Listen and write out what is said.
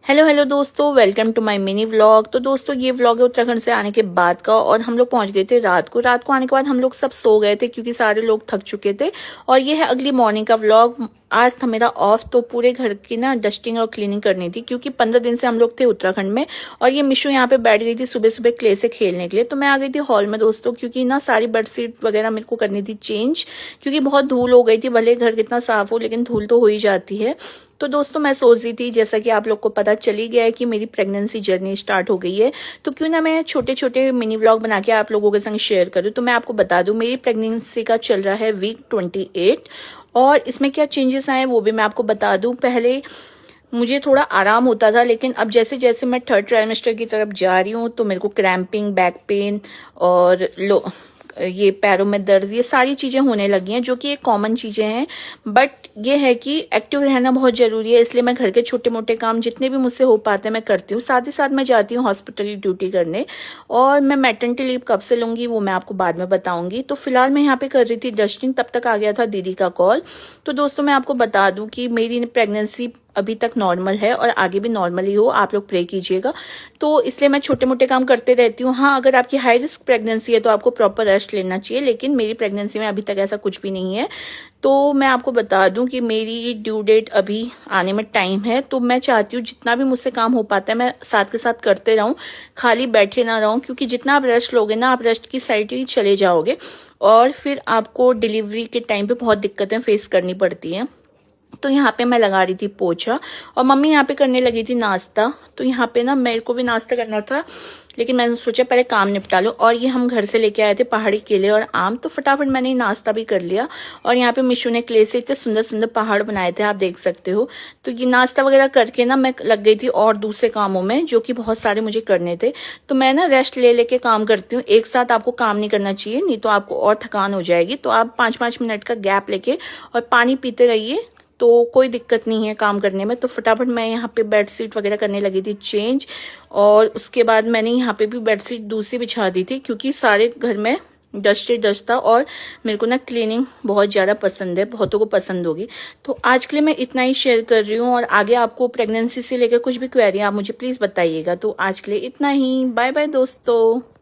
Hello hello दोस्तों, welcome to my mini vlog. तो दोस्तों ये व्लॉग है उत्तराखंड से आने के बाद का, और हम लोग पहुंच गए थे रात को आने के बाद हम लोग सब सो गए थे क्योंकि सारे लोग थक चुके थे। और ये है अगली मॉर्निंग का व्लॉग। आज था मेरा ऑफ, तो पूरे घर की ना डस्टिंग और क्लीनिंग करनी थी क्योंकि 15 दिन से हम लोग थे उत्तराखंड में। और ये मिशू यहाँ पे बैठ गई थी सुबह सुबह क्ले से खेलने के लिए, तो मैं आ गई थी हॉल में दोस्तों, क्योंकि ना सारी बेडशीट वगैरह मेरे को करनी थी चेंज, क्योंकि बहुत धूल हो गई थी। भले घर कितना साफ हो लेकिन धूल तो हो ही जाती है। तो दोस्तों मैं सोच रही थी, जैसा कि आप लोग को पता चली गया है कि मेरी प्रेगनेंसी जर्नी स्टार्ट हो गई है, तो क्यों ना मैं छोटे छोटे मिनी व्लॉग बना के आप लोगों के संग शेयर करूं। तो मैं आपको बता दूं, मेरी प्रेगनेंसी का चल रहा है वीक 28, और इसमें क्या चेंजेस आए वो भी मैं आपको बता दूं। पहले मुझे थोड़ा आराम होता था, लेकिन अब जैसे जैसे मैं थर्ड ट्राइमेस्टर की तरफ जा रही हूँ तो मेरे को क्रैम्पिंग, बैक पेन और ये पैरों में दर्द, ये सारी चीजें होने लगी हैं, जो कि एक कॉमन चीजें हैं। बट ये है कि एक्टिव रहना बहुत जरूरी है, इसलिए मैं घर के छोटे मोटे काम जितने भी मुझसे हो पाते हैं मैं करती हूँ। साथ ही साथ मैं जाती हूँ हॉस्पिटल ड्यूटी करने, और मैं मैटरनिटी लीव कब से लूंगी वो मैं आपको बाद में बताऊंगी। तो फिलहाल मैं यहाँ पे कर रही थी डस्टिंग, तब तक आ गया था दीदी का कॉल। तो दोस्तों मैं आपको बता दूं कि मेरी प्रेगनेंसी अभी तक नॉर्मल है और आगे भी नॉर्मल ही हो, आप लोग प्रे कीजिएगा। तो इसलिए मैं छोटे मोटे काम करते रहती हूँ। हाँ, अगर आपकी हाई रिस्क प्रेगनेंसी है तो आपको प्रॉपर रेस्ट लेना चाहिए, लेकिन मेरी प्रेगनेंसी में अभी तक ऐसा कुछ भी नहीं है। तो मैं आपको बता दूं कि मेरी ड्यू डेट अभी आने में टाइम है, तो मैं चाहती हूँ जितना भी मुझसे काम हो पाता है मैं साथ के साथ करते रहूं, खाली बैठे ना रहूं, क्योंकि जितना आप रेस्ट लोगे ना, आप रेस्ट की साइड ही चले जाओगे और फिर आपको डिलीवरी के टाइम पे बहुत दिक्कतें फेस करनी पड़ती हैं। तो यहाँ पे मैं लगा रही थी पोछा, और मम्मी यहाँ पे करने लगी थी नाश्ता। तो यहाँ पे ना मेरे को भी नाश्ता करना था, लेकिन मैंने सोचा पहले काम निपटा लूं। और ये हम घर से लेके आए थे पहाड़ी केले और आम, तो फटाफट मैंने ये नाश्ता भी कर लिया। और यहाँ पे मिशू ने क्ले से इतने सुंदर सुंदर पहाड़ बनाए थे, आप देख सकते हो। तो ये नाश्ता वगैरह करके ना मैं लग गई थी और दूसरे कामों में, जो कि बहुत सारे मुझे करने थे। तो मैं ना रेस्ट ले लेके काम करती हूँ, एक साथ आपको काम नहीं करना चाहिए, नहीं तो आपको और थकान हो जाएगी। तो आप 5-5 मिनट का गैप लेके और पानी पीते रहिए, तो कोई दिक्कत नहीं है काम करने में। तो फटाफट मैं यहाँ पे बेडशीट वगैरह करने लगी थी चेंज, और उसके बाद मैंने यहाँ पे भी बेडशीट दूसरी बिछा दी थी, क्योंकि सारे घर में डस्ट ही डस्ट था। और मेरे को ना क्लीनिंग बहुत ज़्यादा पसंद है, बहुतों को पसंद होगी। तो आज के लिए मैं इतना ही शेयर कर रही हूँ, और आगे आपको प्रेगनेंसी से लेकर कुछ भी क्वेरी आप मुझे प्लीज़ बताइएगा। तो आज के लिए इतना ही, बाय बाय दोस्तों।